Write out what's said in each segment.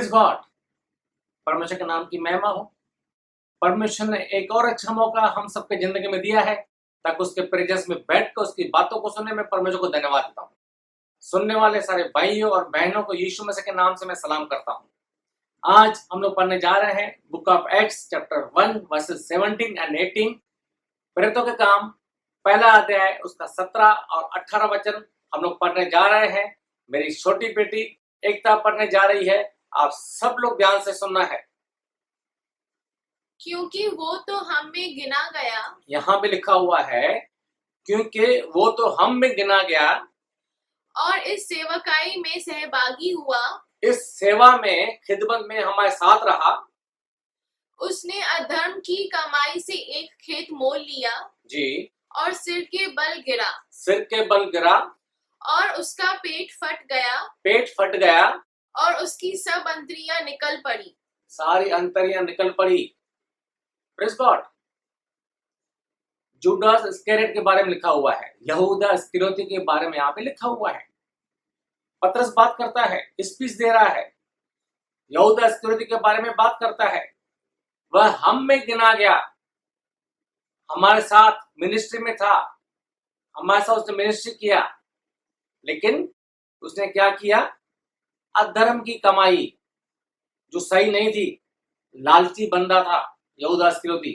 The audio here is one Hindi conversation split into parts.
Praise God. परमेश्वर के नाम की महिमा हो। परमेश्वर ने एक और अच्छा मौका हम सबके जिंदगी में दिया है ताकि उसके प्रेजेंस में बैठकर उसकी बातों को सुनने में परमेश्वर को धन्यवाद देता हूँ। सुनने वाले सारे भाइयों और बहनों को यीशु मसीह के नाम से मैं सलाम करता हूँ। आज हम लोग पढ़ने जा रहे हैं book of acts chapter 1 versus 17 and 18। प्रेरितों के काम पहला अध्याय उसका 17 और 18 वचन हम लोग पढ़ने जा रहे हैं। मेरी छोटी बेटी एकता पढ़ने जा रही है। आप सब लोग ध्यान से सुनना है क्योंकि वो तो हम में गिना गया यहाँ पे लिखा हुआ है क्योंकि वो तो हम में गिना गया और इस सेवकाई में सहभागी हुआ। इस सेवा में खिदमत में हमारे साथ रहा। उसने अधर्म की कमाई से एक खेत मोल लिया जी, और सिर के बल गिरा सिर के बल गिरा और उसका पेट फट गया पेट फट गया और उसकी सब अंतरियां निकल पड़ी। सारी अंतरियां निकल पड़ी। Praise God. जूडास इस्करियोत के बारे में लिखा हुआ है, यहूदा इस्करियोती के बारे में यहाँ पे लिखा हुआ है। पतरस बात करता है, स्पीच दे रहा है, यहूदा इस्करियोती के बारे में बात करता है। वह हम में गिना गया, हमारे साथ मिनिस्ट्री में था, हमारे साथ उसने मिनिस्ट्री किया, लेकिन उसने क्या किया? अधर्म की कमाई जो सही नहीं थी, लालची बंदा था यहूदा इस्करियोती,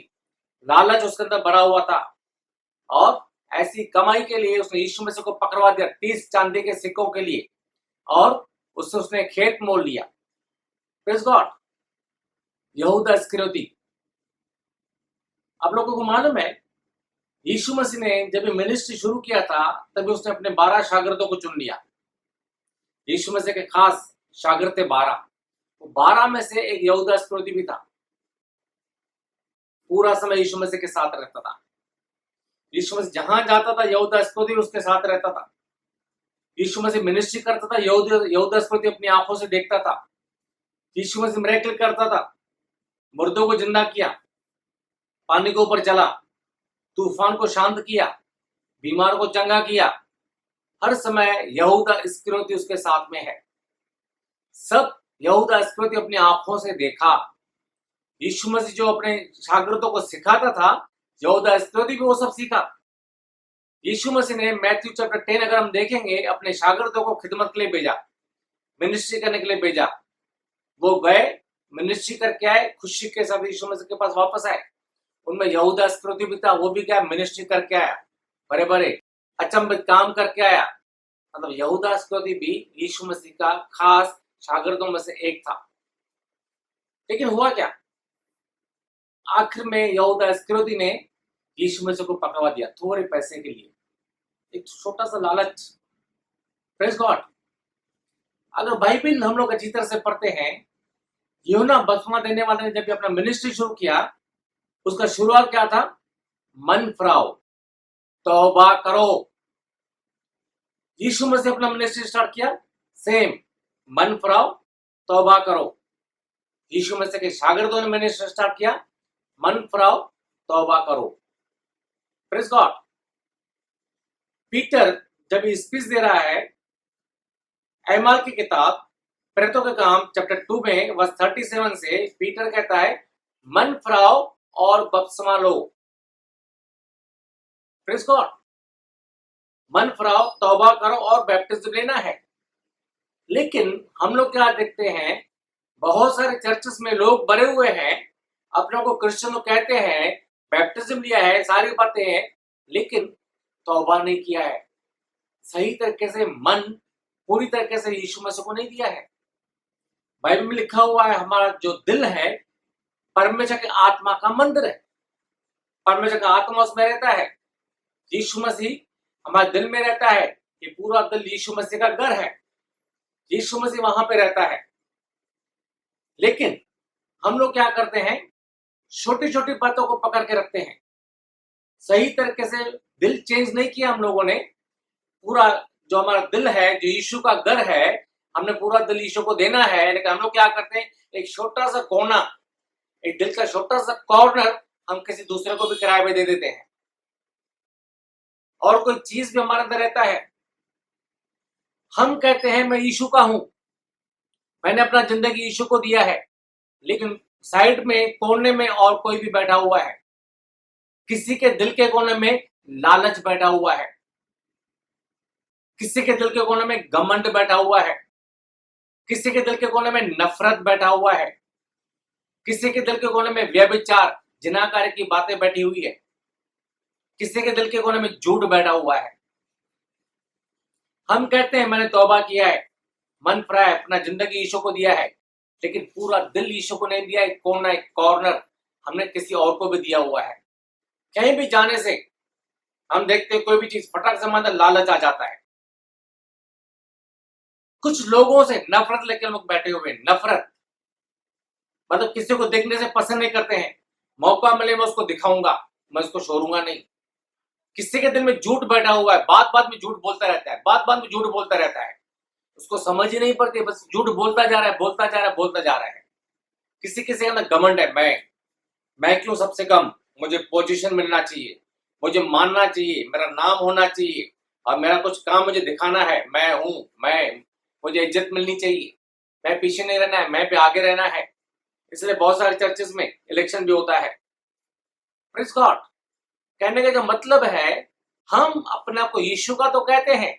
लालच उसके अंदर भरा हुआ था और ऐसी कमाई के लिए उसने यीशु मसीह को पकड़वा दिया 30 चांदी के सिक्कों के लिए और उससे उसने खेत मोल लिया। Praise God. यहूदा इस्करियोती। आप लोगों को मालूम है यीशु मसीह ने जब मिनिस्ट्री शुरू किया था तभी उसने अपने 12 शागिर्दों को चुन लिया। यीशु मसीह के खास शागिर्द थे 12। वो 12 में से एक यहूदा इस्करियोती भी था। पूरा समय यीशु मसीह के साथ रहता था। यीशु मसीह जहां जाता था यहूदा इस्करियोती उसके साथ रहता था। यीशु मसीह मिनिस्ट्री करता था, यहूदा इस्करियोती अपनी आंखों से देखता था। यीशु मसीह मिरेकल करता था, मुर्दों को जिंदा किया, पानी के ऊपर चला, तूफान को शांत किया, बीमार को चंगा किया। हर समय यहूदा इस्करियोती उसके साथ में है। सब यहूदा इस्करियोती अपनी आंखों से देखा। यीशु मसीह जो अपने शागिर्दों को सिखाता था, यहूदा इस्करियोती भी वो सब सीखा। यीशु मसीह ने मैथ्यू चैप्टर 10 अगर हम देखेंगे अपने शागिर्दों को खिदमत के लिए भेजा, मिनिस्ट्री करने के लिए भेजा। वो गए, मिनिस्ट्री करके आए, खुशी के साथ यीशु मसीह के पास वापस आए। उनमें यहूदा इस्करियोती भी था, वो भी क्या मिनिस्ट्री करके आया, बड़े बड़े अचंभित काम करके आया। मतलब यहूदा इस्करियोती भी यीशु मसीह का खास शागिर्दों में से एक था। लेकिन हुआ क्या? आखिर में यहूदा इस्करियोती ने यीशु मसीह को पकड़वा दिया थोड़े पैसे के लिए, एक छोटा सा लालच। Praise God. अगर बाइबल हम लोग अच्छी तरह से पढ़ते हैं, यूहन्ना बपतिस्मा देने वाले ने जब अपना मिनिस्ट्री शुरू किया, उसका शुरुआत क्या था? मन फिराओ, तौबा करो। यीशु मसीह अपना मिनिस्ट्री स्टार्ट किया, सेम, मन फिराओ, तौबा करो। यीशु मसीह के शागिर्दों ने मिनिस्ट्री स्टार्ट किया, मन फिराओ, तौबा करो। Praise God. पीटर जब स्पीच दे रहा है, एमाल की किताब प्रेरितों के काम चैप्टर 2 में वर्स 37 से पीटर कहता है, मन फिराओ और बपतिस्मा लो। Praise God. मन फिराओ, तौबा करो और बैप्टिज्म लेना है। लेकिन हम लोग क्या देखते हैं, बहुत सारे चर्चेस में लोग भरे हुए हैं, अपने को क्रिश्चियन लोग कहते हैं, बैप्टिज्म लिया है, सारी बातें हैं, लेकिन तौबा नहीं किया है, सही तरीके से मन पूरी तरीके से यीशु मसीह को नहीं दिया है। बाइबल में लिखा हुआ है, हमारा जो दिल है परमेश्वर के आत्मा का मंदिर है। परमेश्वर का आत्मा उसमें रहता है। यीशु मसीह हमारे दिल में रहता है। ये पूरा दिल यीशु मसीह का घर है। यीशु मसीह वहां पे रहता है। लेकिन हम लोग क्या करते हैं, छोटी छोटी बातों को पकड़ के रखते हैं। सही तरीके से दिल चेंज नहीं किया हम लोगों ने। पूरा जो हमारा दिल है, जो यीशु का घर है, हमने पूरा दिल यीशु को देना है, लेकिन हम लोग क्या करते हैं, एक छोटा सा कोना, एक दिल का छोटा सा कॉर्नर हम किसी दूसरे को भी किराए पे दे देते हैं। और कोई चीज भी हमारे अंदर रहता है, हम कहते हैं मैं यीशु का हूं, मैंने अपना जिंदगी यीशु को दिया है, लेकिन साइड में कोने में और कोई भी बैठा हुआ है। किसी के दिल के कोने में लालच बैठा हुआ है, किसी के दिल के कोने में घमंड बैठा हुआ है, किसी के दिल के कोने में नफरत बैठा हुआ है, किसी के दिल के कोने में व्यभिचार जिनाकारी की बातें बैठी हुई है, किसी के दिल के कोने में झूठ बैठा हुआ है। हम कहते हैं मैंने तौबा किया है, मन फिराया, अपना जिंदगी यीशु को दिया है, लेकिन पूरा दिल यीशु को नहीं दिया। एक कोना, एक कॉर्नर हमने किसी और को भी दिया हुआ है। कहीं भी जाने से हम देखते हैं कोई भी चीज फटाक से हमारे लालच आ जाता है। कुछ लोगों से नफरत लेकर लोग बैठे हुए हैं, नफरत मतलब किसी को देखने से पसंद नहीं करते हैं। मौका मिले मैं उसको दिखाऊंगा, मैं उसको छोड़ूंगा नहीं। किसी के दिल में झूठ बैठा हुआ है, बात बात में झूठ बोलता रहता है, बात बात में झूठ बोलता रहता है, उसको समझ ही नहीं पड़ती, बस झूठ बोलता जा रहा है, बोलता जा रहा है, बोलता जा रहा है। किसी किसी के अंदर घमंड है, मैं क्यों सबसे कम, मुझे पोजीशन मिलना चाहिए, मुझे मानना चाहिए, मेरा नाम होना चाहिए, और मेरा कुछ काम मुझे दिखाना है, मैं हूं, मुझे इज्जत मिलनी चाहिए, मैं पीछे नहीं रहना है, मैं पे आगे रहना है। इसलिए बहुत सारे चर्चेस में इलेक्शन भी होता है। Praise God. कहने का जो मतलब है, हम अपने आप को यीशु का तो कहते हैं,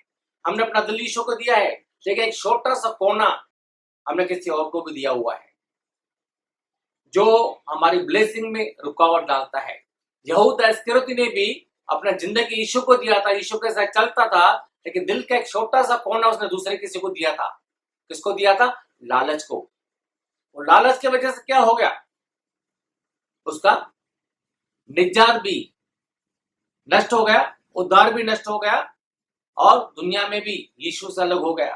हमने अपना दिल यीशु को दिया है, लेकिन एक छोटा सा कोना हमने किसी और को भी दिया हुआ है, जो हमारी ब्लेसिंग में रुकावट डालता है। यहूदा इस्करियोती ने भी अपना जिंदगी यीशु को दिया था, यीशु के साथ चलता था, लेकिन दिल का एक छोटा सा कोना उसने दूसरे किसी को दिया था। किसको दिया था? लालच को। और लालच की वजह से क्या हो गया? उसका निजात भी नष्ट हो गया, उद्धार भी नष्ट हो गया, और दुनिया में भी यीशु से अलग हो गया।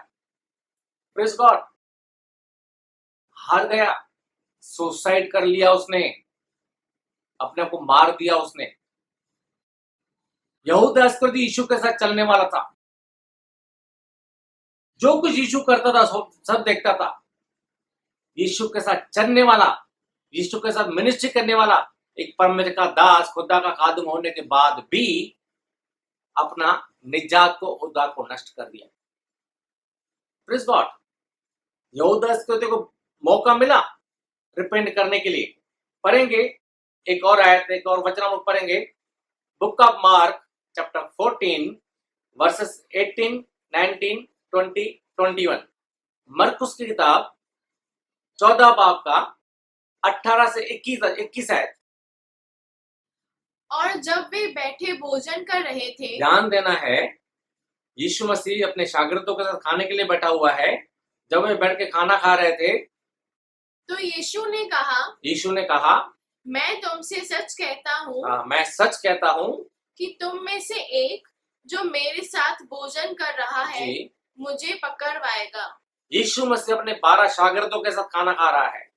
Praise God. हार गया, सुसाइड कर लिया उसने, अपने आप को मार दिया उसने। यहूदा इस्करियोती यीशु के साथ चलने वाला था, जो कुछ यीशु करता था सब देखता था। यीशु के साथ चलने वाला, यीशु के साथ मिनिस्ट्री करने वाला एक परमेश्वर का दास, खुदा का खादिम होने के बाद भी अपना निजात को, उद्धार को नष्ट कर दिया। Praise God. यहूदा इस्करियोती को मौका मिला रिपेंट करने के लिए। पढ़ेंगे एक और आयत, एक और वचन हम पढ़ेंगे, book of mark chapter 14 versus 18, 19, 20, 21। मरकुस की किताब 14 बाब का 18 से 21 आयत। और जब वे बैठे भोजन कर रहे थे, ध्यान देना है, यीशु मसीह अपने शागिर्दों के साथ खाने के लिए बैठा हुआ है। जब वे बैठ के खाना खा रहे थे, तो यीशु ने कहा, मैं तुमसे सच कहता हूँ मैं सच कहता हूँ कि तुम में से एक जो मेरे साथ भोजन कर रहा है, जी, मुझे पकड़वाएगा। यीशु मसीह अपने 12 शागिर्दों के साथ खाना खा रहा है,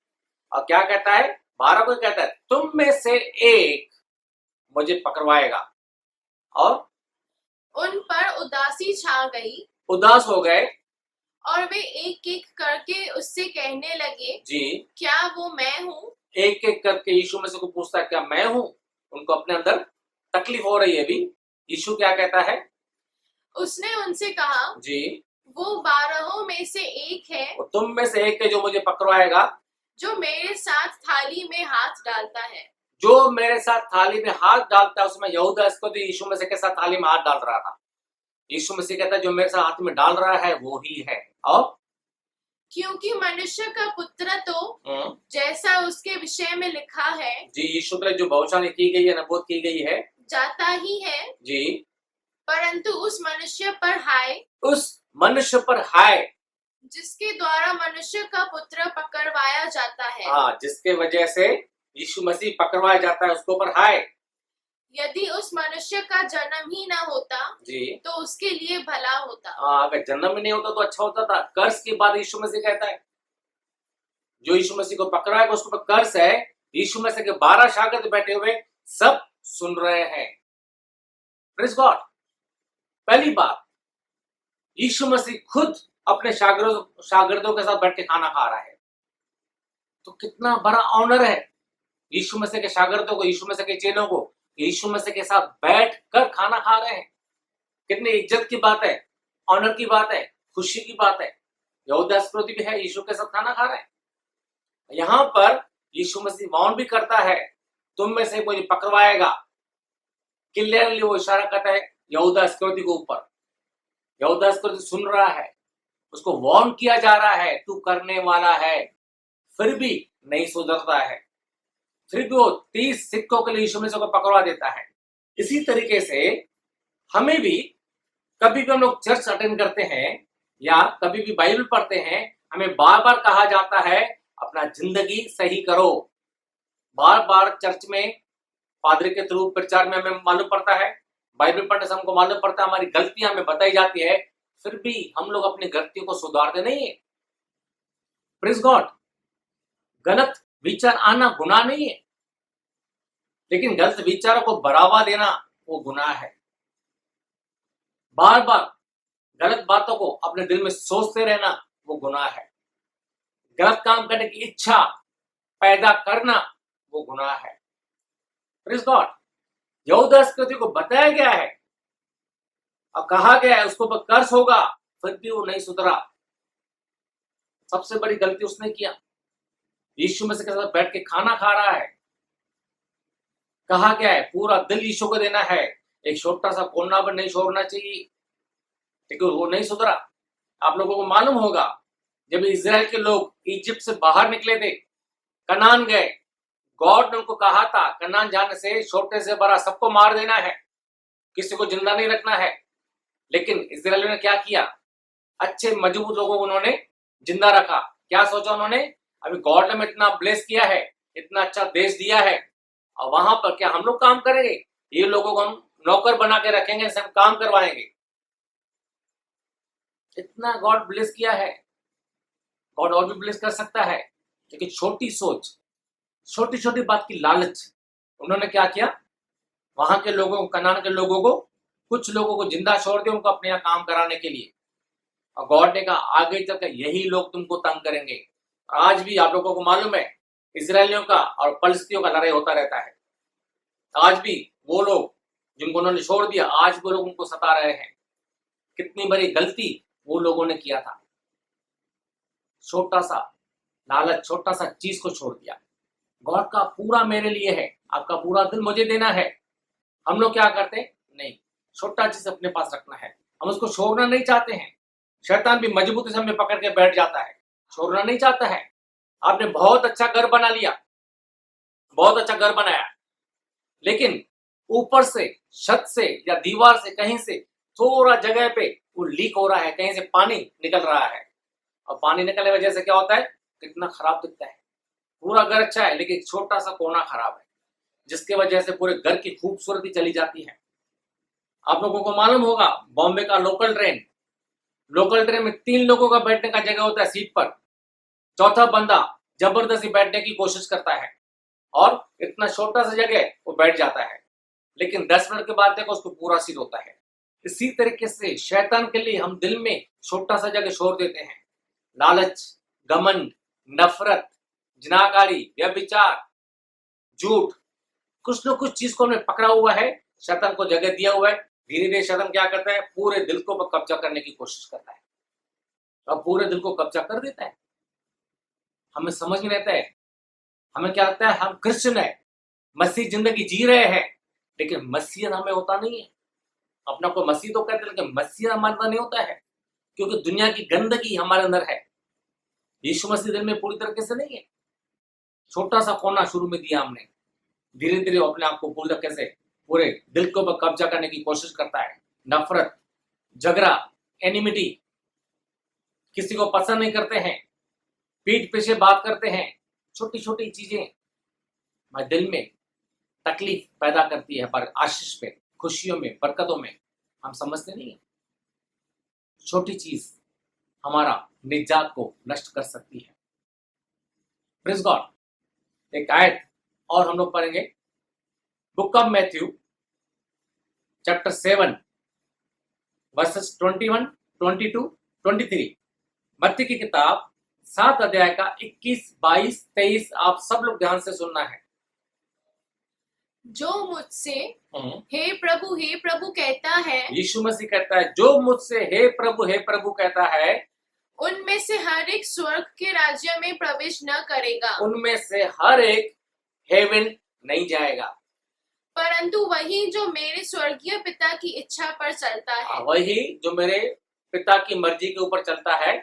और क्या कहता है? 12 को कहता है, तुम में से एक मुझे पकड़वाएगा। और उन पर उदासी छा गई, उदास हो गए। और वे एक एक करके उससे कहने लगे, जी, क्या वो मैं हूँ? एक एक करके यीशु मसीह को पूछता है, क्या मैं हूं? उनको अपने अंदर तकलीफ हो रही है अभी। यीशु क्या कहता है? उसने उनसे कहा, जी, वो 12 में से एक है, वो तुम में से एक है जो मुझे पकड़वाएगा, जो मेरे साथ थाली में हाथ डालता है। जो मेरे साथ थाली में हाथ डालता है। उसमें यहूदा इस्करियोती यीशु मसीह के साथ थाली में हाथ डाल रहा था। यीशु मसीह कहता है, जो मेरे साथ हाथ में डाल रहा है वो ही है। और क्योंकि मनुष्य का पुत्र तो जैसा उसके विषय में लिखा है, जी, यीशु के लिए जो भविष्यवाणी की गई है, नबूवत की गई है, जाता ही है, जी, परंतु उस मनुष्य पर हाय, उस मनुष्य पर हाय, जिसके द्वारा मनुष्य का पुत्र पकड़वाया जाता है। हाँ, जिसके वजह से यीशु मसीह पकड़वाया जाता है, उसके ऊपर हाय। यदि उस मनुष्य का जन्म ही न होता, जी, तो उसके लिए भला होता। अगर जन्म ही नहीं होता तो अच्छा होता था। कर्ज की बात यीशु मसीह कहता है, जो यीशु मसीह को पकड़ाएगा उसके ऊपर कर्ज है। यीशु मसीह के 12 शागिर्द बैठे हुए सब सुन रहे हैं। Praise God. पहली बात, यीशु मसीह खुद अपने शागिर्दों के साथ बैठ के खाना खा रहा है, तो कितना बड़ा ऑनर है यीशु मसीह के शागिर्दों को, यीशु मसीह के चेलों को, यीशु मसीह के साथ बैठ कर खाना खा रहे हैं। कितनी इज्जत की बात है, ऑनर की बात है, खुशी की बात है। यहूदा इस्करियोती भी है, यीशु के साथ खाना खा रहे हैं। यहां पर यीशु मसीह वार्न भी करता है, तुम में से कोई पकड़वाएगा। क्लियरली वो इशारा करता है यहूदा इस्करियोती के ऊपर। यहूदा इस्करियोती सुन रहा है, उसको वार्न किया जा रहा है, तू करने वाला है, फिर भी नहीं सुधरता है। फिर भी वो 30 सिक्कों के लिए यीशु मसीह को पकड़वा देता है। इसी तरीके से हमें भी कभी भी हम लोग चर्च अटेंड करते हैं या कभी भी बाइबल पढ़ते हैं, हमें बार बार कहा जाता है अपना जिंदगी सही करो। बार बार चर्च में पादरी के थ्रू प्रचार में हमें मालूम पड़ता है, बाइबल पढ़ने से हमको मालूम पड़ता है, हमारी गलतियां हमें बताई जाती है, फिर भी हम लोग अपनी गलतियों को सुधारते नहीं है। Praise God. गलत विचार आना गुनाह नहीं है, लेकिन गलत विचारों को बढ़ावा देना वो गुनाह है। बार बार गलत बातों को अपने दिल में सोचते रहना वो गुनाह है। गलत काम करने की इच्छा पैदा करना वो गुनाह है। Praise God. यहूदा इस्करियोती को बताया गया है और कहा गया है उसको ऊपर कर्ज होगा, फिर भी वो नहीं सुधरा। सबसे बड़ी गलती उसने किया। यीशु मसीह के साथ बैठ के खाना खा रहा है, कहा गया है पूरा दिल यीशु को देना है, एक छोटा सा कोना पर नहीं छोड़ना चाहिए, लेकिन वो नहीं सुधरा। आप लोगों को मालूम होगा जब इजराइल के लोग इजिप्ट से बाहर निकले थे, कनान गए, गॉड ने उनको कहा था कनान जाने से छोटे से बड़ा सबको मार देना है, किसी को जिंदा नहीं रखना है। लेकिन इजराइलियों ने क्या किया? अच्छे मजबूत लोगों को उन्होंने जिंदा रखा। क्या सोचा उन्होंने? अभी गॉड ने इतना ब्लेस किया है, इतना अच्छा देश दिया है, और वहां पर क्या हम लोग काम करेंगे? ये लोगों को हम नौकर बना के रखेंगे, इनसे हम काम करवाएंगे। इतना गॉड ब्लेस किया है, गॉड और भी ब्लेस कर सकता है, लेकिन छोटी सोच, छोटी छोटी बात की लालच, उन्होंने क्या किया? वहां के लोगों को, कनान के लोगों को, कुछ लोगों को जिंदा छोड़ दिया उनको अपने यहाँ काम कराने के लिए। और गॉड ने कहा आगे चलकर यही लोग तुमको तंग करेंगे। आज भी आप लोगों को मालूम है इजरायलियों का और फलस्तीनियों का लड़ाई होता रहता है। आज भी वो लोग जिनको उन्होंने छोड़ दिया, आज वो लोग उनको सता रहे हैं। कितनी बड़ी गलती वो लोगों ने किया था। छोटा सा लालच, छोटा सा चीज को छोड़ दिया। गॉड का पूरा मेरे लिए है, आपका पूरा दिल मुझे देना है। हम लोग क्या करते? नहीं, छोटा चीज अपने पास रखना है, हम उसको छोड़ना नहीं चाहते हैं। शैतान भी मजबूती से हमें पकड़ के बैठ जाता है, छोड़ना नहीं चाहता है। आपने बहुत अच्छा घर बना लिया, बहुत अच्छा घर बनाया, लेकिन ऊपर से, छत से या दीवार से, कहीं से थोड़ा जगह पे वो लीक हो रहा है, कहीं से पानी निकल रहा है, और पानी निकलने की वजह से क्या होता है? कितना खराब दिखता है। पूरा घर अच्छा है, लेकिन एक छोटा सा कोना खराब है, जिसकी वजह से पूरे घर की खूबसूरती चली जाती है। आप लोगों को मालूम होगा बॉम्बे का लोकल ट्रेन में 3 लोगों का बैठने का जगह होता है सीट पर, चौथा बंदा जबरदस्ती बैठने की कोशिश करता है और इतना छोटा सा जगह वो बैठ जाता है, लेकिन 10 मिनट के बाद देखो उसको पूरा सीट होता है। इसी तरीके से शैतान के लिए हम दिल में छोटा सा जगह छोड़ देते हैं। लालच, घमंड, नफरत, जिनाकारी, व्यभिचार, झूठ, कुछ न कुछ चीज को हमने पकड़ा हुआ है, शैतान को जगह दिया हुआ है। धीरे धीरे शैतान क्या करता है? पूरे दिल को कब्जा करने की कोशिश करता है और पूरे दिल को कब्जा कर देता है। हमें समझ नहीं रहता है, हमें क्या लगता है हम क्रिश्चियन है, मसीह जिंदगी जी रहे हैं, लेकिन मसीह हमें होता नहीं है। अपना को मसीह तो कहते हैं, लेकिन मसीह हमारा नहीं होता है, क्योंकि दुनिया की गंदगी हमारे अंदर है। यीशु मसीह दिल में पूरी तरीके से नहीं है। छोटा सा कोना शुरू में दिया हमने, धीरे धीरे अपने आप को पूरी तरीके से पूरे दिल के ऊपर कब्जा करने की कोशिश करता है। नफरत, झगड़ा, एनिमिटी, किसी को पसंद नहीं करते हैं, पीठ पीछे बात करते हैं, छोटी छोटी चीजें हमारे दिल में तकलीफ पैदा करती है, पर आशीष पे, खुशियों में, बरकतों में हम समझते नहीं है। छोटी चीज हमारा निजात को नष्ट कर सकती है। Praise God. एक आयत और हम लोग पढ़ेंगे, book of Matthew chapter 7 versus 21, 22, 23। मत्ती की किताब 7 अध्याय का 21, 22, 23 आप सब लोग ध्यान से सुनना है। जो मुझसे हे प्रभु कहता है, यीशु मसीह कहता है जो मुझसे हे प्रभु कहता है, उनमें से हर एक स्वर्ग के राज्य में प्रवेश न करेगा, उनमें से हर एक हेवन नहीं जाएगा। परंतु वही जो मेरे स्वर्गीय पिता की इच्छा पर चलता है। वही जो मेरे पिता की मर्जी के ऊपर चलता है।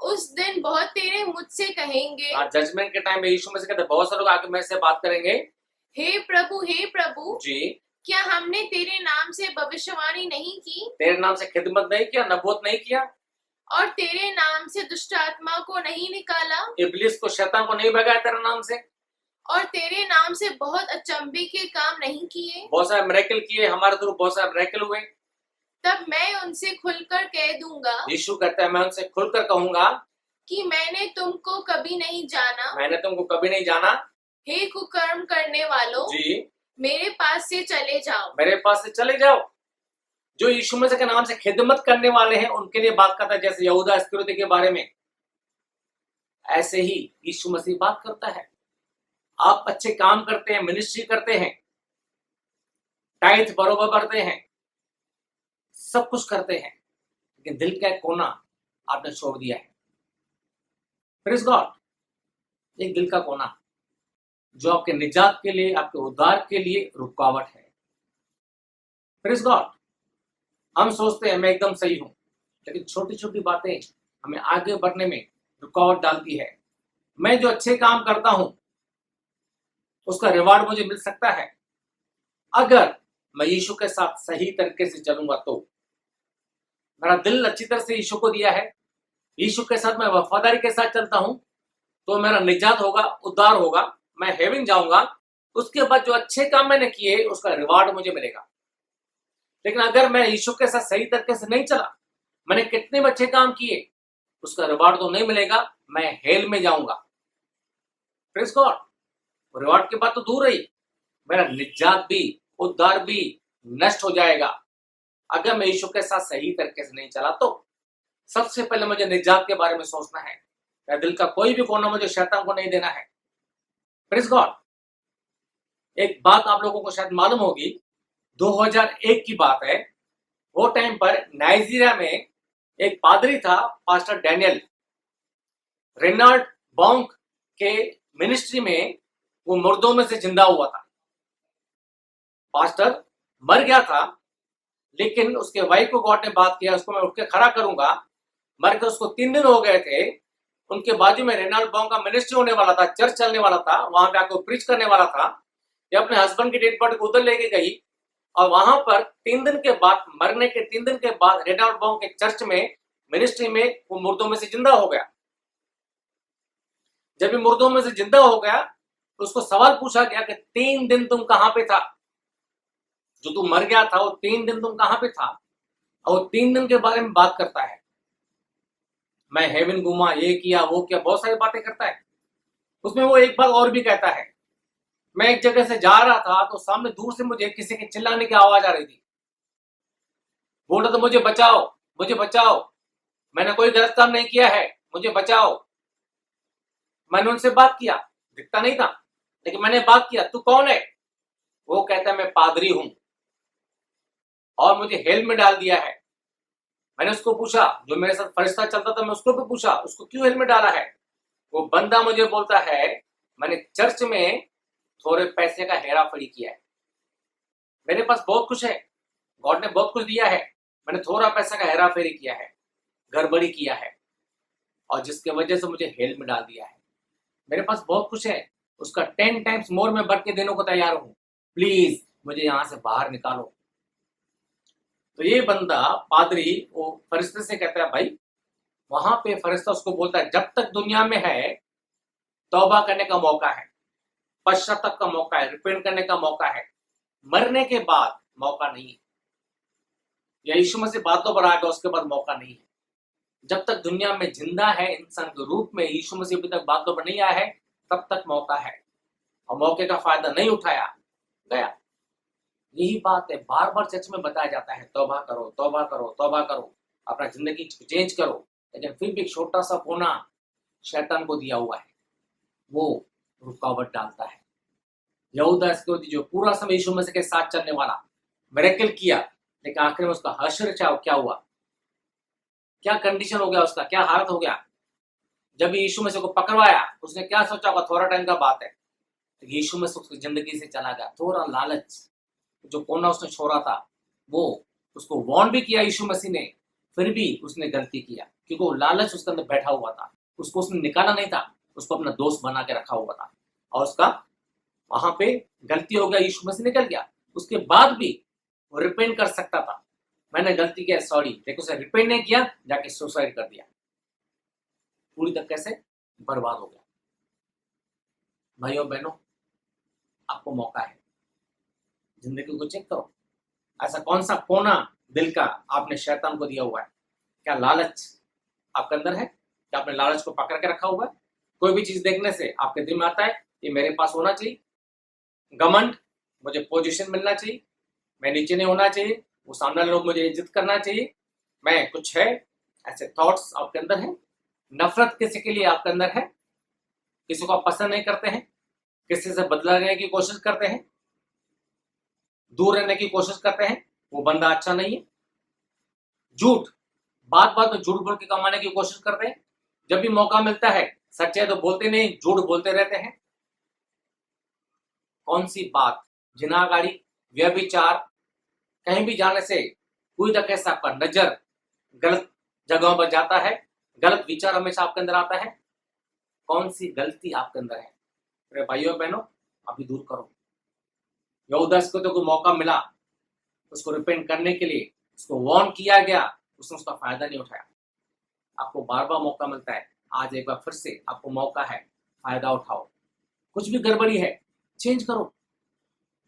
उस दिन बहुत तेरे मुझसे कहेंगे, जजमेंट के टाइम में यीशु मसीह कहते हैं, बहुत से लोग आके मेरे से बात करेंगे, हे प्रभु जी क्या हमने तेरे नाम से भविष्यवाणी नहीं की, तेरे नाम से खिदमत नहीं किया, नबूवत नहीं किया, और तेरे नाम से दुष्ट आत्मा को नहीं निकाला, इब्लिस को, शैतान को नहीं भगाया तेरे नाम से, और तेरे नाम से बहुत अचंभे के काम नहीं किए, बहुत सारे मिरेकल किए, हमारे थ्रू बहुत सारे मिरेकल हुए। तब मैं उनसे खुलकर कह दूंगा यीशु कहता है, मैं उनसे खुलकर कहूंगा कि मैंने तुमको कभी नहीं जाना, मैंने तुमको कभी नहीं जाना। हे कुकर्म करने वालों, जी मेरे पास से चले जाओ। मेरे पास से चले जाओ। जो यीशु मसीह के नाम से खिदमत करने वाले हैं उनके लिए बात करता है, जैसे यहूदा इस्करियोती के बारे में, ऐसे ही यीशु मसीह बात करता है। आप अच्छे काम करते हैं, मिनिस्ट्री करते हैं, टाइथ बरोबर करते हैं, सब कुछ करते हैं, लेकिन दिल का एक कोना आपने छोड़ दिया है। प्रेज़ गॉड, एक दिल का कोना जो आपके निजात के लिए, आपके उद्धार के लिए रुकावट है। प्रेज़ गॉड, हम सोचते हैं मैं एकदम सही हूं, लेकिन छोटी छोटी बातें हमें आगे बढ़ने में रुकावट डालती है। मैं जो अच्छे काम करता हूं उसका रिवार्ड मुझे मिल सकता है अगर मैं यीशु के साथ सही तरीके से चलूंगा। तो मेरा दिल अच्छी तरह से यीशु को दिया है, यीशु के साथ मैं वफादारी के साथ चलता हूं, तो मेरा निजात होगा, उद्धार होगा, मैं हेवन जाऊंगा। उसके बाद जो अच्छे काम मैंने किए उसका रिवार्ड मुझे मिलेगा। लेकिन अगर मैं यीशु के साथ सही तरीके से नहीं चला, मैंने कितने अच्छे काम किए, उसका रिवार्ड तो नहीं मिलेगा, मैं हेल में जाऊंगा। प्रेज़ गॉड, रिवार्ड की बात तो दूर रही, मेरा निजात भी, उद्धार भी नष्ट हो जाएगा अगर मैं यीशु के साथ सही तरीके से नहीं चला। तो सबसे पहले मुझे निजात के बारे में सोचना है। मेरे दिल का कोई भी कोना मुझे शैतान को नहीं देना है। प्रेज़ गॉड, एक बात आप लोगों को शायद मालूम होगी, 2001 की बात है। वो टाइम पर नाइजीरिया में एक पादरी था, पास्टर डैनियल। रेनाल्ड बॉन्क के मिनिस्ट्री में वो मुर्दों में से जिंदा हुआ था। पास्टर मर गया था, लेकिन उसके वाइफ को गॉड ने बात किया, उसको मैं उठ के खड़ा करूंगा। मर के उसको 3 दिन हो गए थे। उनके बाजू में रेनाल्ड बॉन्क का मिनिस्ट्री होने वाला था, चर्च चलने वाला था, वहां पे आकर प्रीच करने वाला था। ये अपने हस्बैंड की डेड बॉडी को उधर लेके गई, और वहां पर 3 दिन के बाद, मरने के 3 दिन के बाद, रेनाल्ड बॉन्क के चर्च में, मिनिस्ट्री में वो मुर्दों में से जिंदा हो गया। जब ये मुर्दों में से जिंदा हो गया तो उसको सवाल पूछा गया कि 3 दिन तुम कहां पे था, जो तू मर गया था वो 3 दिन तुम कहां पे था। और वो 3 दिन के बारे में बात करता है, मैं हेवन घूमा, ये किया, वो किया, बहुत सारी बातें करता है। उसमें वो एक बात और भी कहता है, मैं एक जगह से जा रहा था तो सामने दूर से मुझे किसी के चिल्लाने की आवाज आ रही थी। बोल रहा था, मुझे बचाओ, मुझे बचाओ, मैंने कोई गलत काम नहीं किया है, मुझे बचाओ। मैंने उनसे बात किया, दिखता नहीं था, लेकिन मैंने बात किया, तू कौन है? वो कहता है, मैं पादरी हूं और मुझे हेल में डाल दिया है। मैंने उसको पूछा, जो मेरे साथ फरिश्ता चलता था, मैं उसको भी पूछा, उसको क्यों हेल में डाला है? वो बंदा मुझे बोलता है, मैंने चर्च में थोड़े पैसे का हेरा फेरी किया है। मेरे पास बहुत कुछ है, गॉड ने बहुत कुछ दिया है, मैंने थोड़ा पैसा का हेरा फेरी किया है, गड़बड़ी किया है, और जिसके वजह से मुझे हेल में डाल दिया है। मेरे पास बहुत कुछ है, उसका 10 टाइम्स मोर में बढ़ के देने को तैयार हूं, प्लीज मुझे यहां से बाहर निकालो। तो ये बंदा, पादरी, वो फरिश्ते से कहता है, भाई वहां पे फरिश्ता उसको बोलता है, जब तक दुनिया में है तौबा करने का मौका है, पश्चाताप का मौका है, रिपेंट करने का मौका है, मरने के बाद मौका नहीं है। या यीशु मसीह बातों पर आ गया, उसके बाद मौका नहीं है। जब तक दुनिया में जिंदा है इंसान के रूप में, यीशु मसीह अभी तक बातों पर नहीं आया है, तब तक मौका है, और मौके का फायदा नहीं उठाया गया। यही बात है, बार बार चर्च में बताया जाता है, तौबा करो, तौबा करो, तौबा करो, अपना जिंदगी चेंज करो, लेकिन फिर भी एक छोटा सा कोना शैतान को दिया हुआ है, वो रुकावट डालता है। यहूदा इस्करियोती जो पूरा समय यीशु मसीह के साथ चलने वाला, मिरेकल किया, लेकिन आखिर में उसका हश्र क्या हुआ? क्या कंडीशन हो गया उसका, क्या हालत हो गया। जब यीशु मसीह को पकड़वाया उसने क्या सोचा होगा, थोड़ा टाइम का बात है, तो यीशु मसीह उसकी जिंदगी से चला गया। थोड़ा लालच, जो कोना उसने छोड़ा था, वो उसको वार्न भी किया यीशु मसीह ने, फिर भी उसने गलती किया, क्योंकि वो लालच उसके अंदर बैठा हुआ था। उसको उसने निकाला नहीं था, उसको अपना दोस्त बना के रखा हुआ था, और उसका वहां पे गलती हो गया, यीशु मसीह निकल गया। उसके बाद भी वो रिपेंट कर सकता था, मैंने गलती किया, सॉरी, लेकिन उसने रिपेंट नहीं किया, जाके सुसाइड कर दिया, पूरी तरीके से बर्बाद हो गया। भाइयों बहनों, आपको मौका है, जिंदगी को चेक करो, ऐसा कौन सा कोना दिल का आपने शैतान को दिया हुआ है। क्या लालच आपके अंदर है, क्या आपने लालच को पकड़ के रखा हुआ है। कोई भी चीज देखने से आपके दिल में आता है ये मेरे पास होना चाहिए, घमंड, मुझे पोजीशन मिलना चाहिए, मैं नीचे नहीं होना चाहिए, वो सामने लोग मुझे इज्जत करना चाहिए, मैं कुछ है, ऐसे थॉट्स आपके अंदर हैं। नफरत किसी के लिए आपके अंदर है, किसी को आप पसंद नहीं करते हैं, किसी से बदला लेने की कोशिश करते हैं, दूर रहने की कोशिश करते हैं, वो बंदा अच्छा नहीं है। झूठ, बात बात में झूठ बोल के कमाने की कोशिश करते हैं, जब भी मौका मिलता है सच्चाई तो बोलते नहीं, झूठ बोलते रहते हैं। कौन सी बात, जिनागाड़ी, व्यभिचार, कहीं भी जाने से कोई तक ऐसा आपका नजर गलत जगहों पर जाता है, गलत विचार हमेशा आपके अंदर आता है। कौन सी गलती आपके अंदर है, मेरे भाइयों बहनों, अभी दूर करो। यहूदा इस्करियोती को मौका मिला उसको रिपेंट करने के लिए, उसको वार्न किया गया, उसने उसका फायदा नहीं उठाया। आपको बार बार मौका मिलता है, आज एक बार फिर से आपको मौका है, फायदा उठाओ। कुछ भी गड़बड़ी है चेंज करो।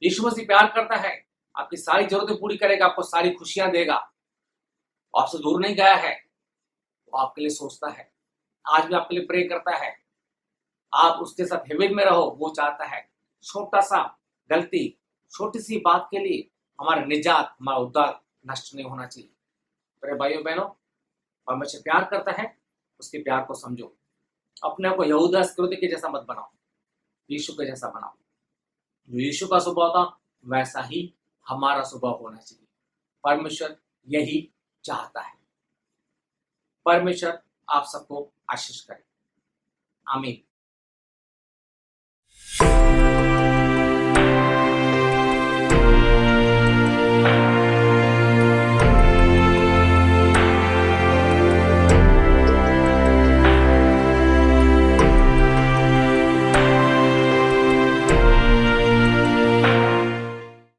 यीशु मसीह प्यार करता है, आपकी सारी जरूरतें पूरी करेगा, आपको सारी खुशियां देगा, आपसे दूर नहीं गया है, वो आपके लिए सोचता है, आज भी आपके लिए प्रे करता है, आप उसके साथ हेवेन में रहो, वो चाहता है। छोटा सा गलती, छोटी सी बात के लिए हमारा निजात, हमारा उद्धार नष्ट नहीं होना चाहिए। मेरे भाइयों बहनों, परमेश्वर प्यार करता है, उसके प्यार को समझो। अपने आप को यहूदा इस्करियोती के जैसा मत बनाओ, यीशु के जैसा बनाओ। जो यीशु का स्वभाव था वैसा ही हमारा स्वभाव होना चाहिए। परमेश्वर यही चाहता है। परमेश्वर आप सबको आशीष करे। आमीन।